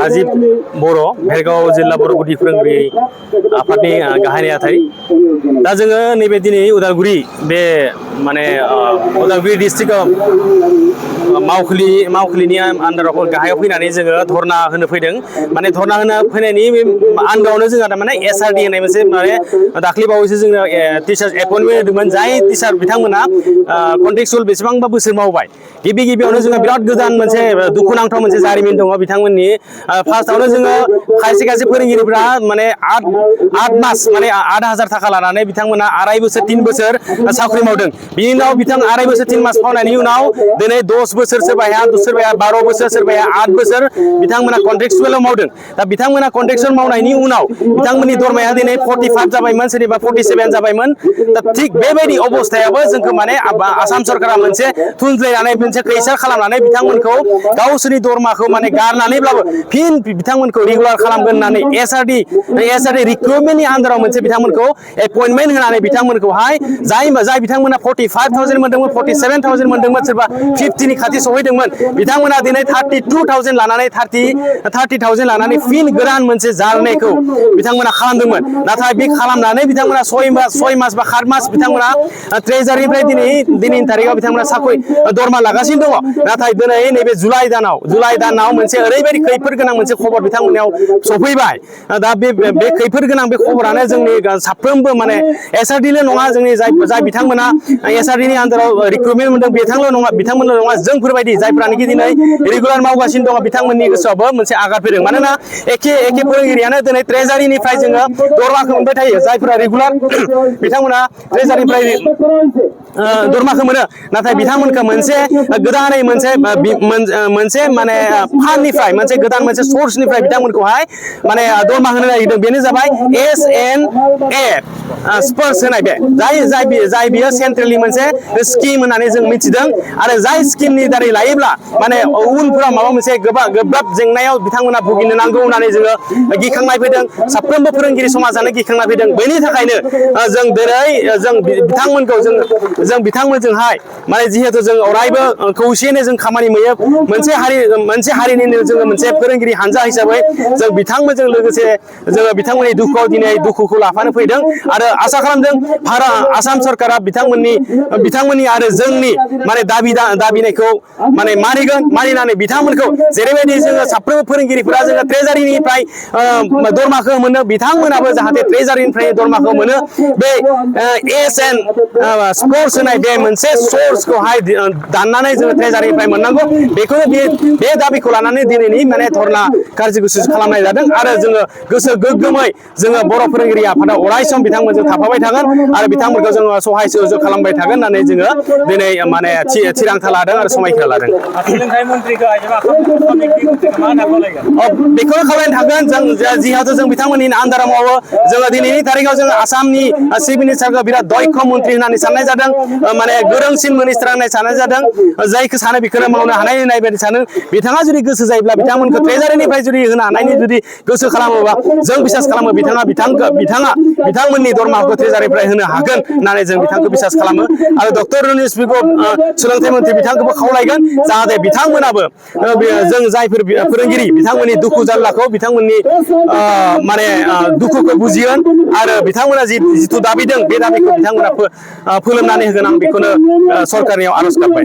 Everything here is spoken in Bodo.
राजीव बर' भेरगाव जिल्ला बर' गुदि फोरोंगिरि आफादनि गाहाय नेहाथारि दा जोङो नैबे दिनै उदालगुरि बे माने उदालगुरि डिस्ट्रिक्टआव मावखुलिनि आन्दाराव गाहायाव फैनानै जोङो धरना होनो फैदों माने धरना होनो फैनायनि आन्दोआवनो जोंहा थारमाने एसआरडि होननाय मोनसे माने दाख्लै बावैसो जोङो टिचार्स एपइन्टमेन्ट होदोंमोन जाय टिचार बिथांमोना कन्ट्रेक्चुयेल बेसेबांबा बोसोर मावबाय गिबियावनो जोङो बिराद गोदान मोनसे दुखुनांथाव मोनसे जारिमिन दङ बिथांमोननि फार्स्टआवनो जोङो खायसे फोरोंगिरिफ्रा माने आठ मास माने 8,000 थाखा लानानै बिथांमोना 2.5 बोसोर 3 बोसोर साख्रि मावदों बिनि उनाव बिथां 2.5 बोसोर 3 मास मावनायनि उनाव दिनै 10 बोसोर सोरबाया 12 बोसोर सोरबाया 8 बोसोर बिथांमोना कन्ट्रेक्चुयेलाव मावदों दा बिथांमोना कन्ट्रेक्चुयेल मावनायनि उनाव बिथांमोननि दरमाया दिनै 45 जाबायमोन सोरनिबा 47 जाबायमोन दा थिग बेबायदि अबस्थायाबो जोंखौ माने आसाम सरकारा मोनसे थुनज्लायनानै मोनसे खैसार खालामनानै बिथांमोनखौ गावसोरनि दरमाखौ माने गारनानैब्लाबो फिन बिथांमोनखौ रेगुलार खालामगोन होननानै एसआरडि रिक्रुटमेन्टनि आन्दाराव मोनसे बिथांमोनखौ एपइन्टमेन्ट होनानै बिथांमोनखौहाय जाय बिथांमोना 45,000 मोनदोंमोन 47,000 मोनदोंमोन सोरबा 50नि खाथि सहैदोंमोन बिथांमोना दिनै 32,000 लानानै 30,000 लानानै फिन गोदान मोनसे जारनायखौ बिथांमोना खालामदोंमोन नाथाय बे खालामनानै बिथांमोना 6 मास बा 7 मास बिथांमोना ट्रेजारिनिफ्राय दिनैनि थारिखआव बिथांमोना साख्रि दरमा लागासिनो दङ नाथाय दिनै नैबे जुलाइ दानाव मोनसे ओरैबायदि खैफोद गोनां मोनसे खबर बिथांमोननियाव सफैबाय दा बे खैफोद गोनां बे खबरानो जोंनि साफ्रोमबो माने एसआरडिल' नङा जोंनि जाय बिथांमोना एसआरडिनि आन्दाराव रिक्रुटमेन्ट मोनदों बिथांमोनल' नङा जोंफोरबायदि जायफ्रानोखि दिनै रेगुलार मावगासिनो दङ बिथांमोननि गोसोआवबो मोनसे आघात फैदों मानोना एखे फोरोंगिरियानो दिनै ट्रेजारिनिफ्राय जोङो दरमाखौ मोनबाय थायो जायफोरा रेगुलार बिथांमोना ट्रेजारिनिफ्राय दरमाखौ मोनो नाथाय बिथांमोनखौ मोनसे गोदानै मोनसे माने फान्डनिफ्राय मोनसे गोदान मोनसे सर्सनिफ्राय बिथांमोनखौहाय माने दरमा होनो नागिरदों बेनो जाबाय SNA स्पर्स होनाय बे जाय बियो सेन्ट्रेलनि मोनसे स्किम होननानै जों मिथिदों आरो जाय स्किमनि दारै लायोब्ला माने उनफोराव माबा मोनसे गोब्राब जेंनायाव बिथांमोना भुगिनो नांगौ होननानै जोङो गिखांनाय फैदों साफ्रोमबो फोरोंगिरि समाजानो गिखांनाय फैदों बेनि थाखायनो जों दिनै जों बिथांमोनजोंहाय माने जिहेतु जों अरायबो खौसेयैनो जों खामानि मावो मोनसे हारिनिनो जोङो मोनसे फोरोंगिरि हानजा हिसाबै जों बिथांमोनजों लोगोसे जोङो बिथांमोननि दुखुआव दिनै दुखुखौ लाफानो फैदों आरो आसा खालामदों आसाम सरकारा बिथांमोननि आरो जोंनि माने दाबिनायखौ माने मानिनानै बिथांमोनखौ जेरैबायदि जोङो साफ्रोमबो फोरोंगिरिफोरा जोङो ट्रेजारिनिफ्राय दरमाखौ मोनो बिथांमोनाबो जाहाथे ट्रेजारिनिफ्राय दरमाखौ मोनो बे SN स्पर्स होनाय बे मोनसे सर्सखौहाय दाननानै जोङो ट्रेजारिनिफ्राय मोननांगौ बेखौनो बे दाबिखौ लानानै दिनैनि माने धरना कार्ज'सुचि खालामनाय जादों आरो जोङो गोसो गोग्गोमै जोङो बर' फोरोंगिरि आफादा अरायसम बिथांमोनजों थाफाबाय थागोन आरो बिथांमोनखौ जोङो सहाय सहयोग खालामबाय थागोन होननानै जोङो दिनै माने थिरांथा लादों आरो समायखिरा लादों सोलोंथाइ मन्थ्रिखौ बेखौनो खावलायनो थागोन जों जिहेतु जों बिथांमोननि आन्दाराव मावो जोङो दिनैनि थारिखआव जोङो आसामनि चिफ मिनिस्टारखौ बिराद दक्ष मन्त्रि होननानै साननाय जादों माने गोरोंसिन मिनिस्टार होननानै साननाय जादों जायखौ सानो बेखौनो मावनो हानाय होननाय बायदि सानो बिथाङा जुदि गोसो जायोब्ला बिथांमोनखौ ट्रेजारिनिफ्राय जुदि होनो हानायनि जुदि गोसो खालामोबा जों बिसास खालामो बिथांमोननि दरमाखौ ट्रेजारिनिफ्राय होनो हागोन होननानै जों बिथांखौ बिसास खालामो आरो डक्टर रनिस बिगु सोलोंथाइ मन्थ्रि बिथांखौबो खावलायगोन जाहाथे बिथांमोनाबो जों जायफोर फोरोंगिरि बिथांमोननि दुखु जारलाखौ बिथांमोननि माने दुखुखौ बुजिगोन आरो बिथांमोना जिथु दाबिदों बे दाबिखौ बिथांमोना फोलोमनानै होगोन आं बेखौनो सरकारनियाव आर'ज गाबबाय।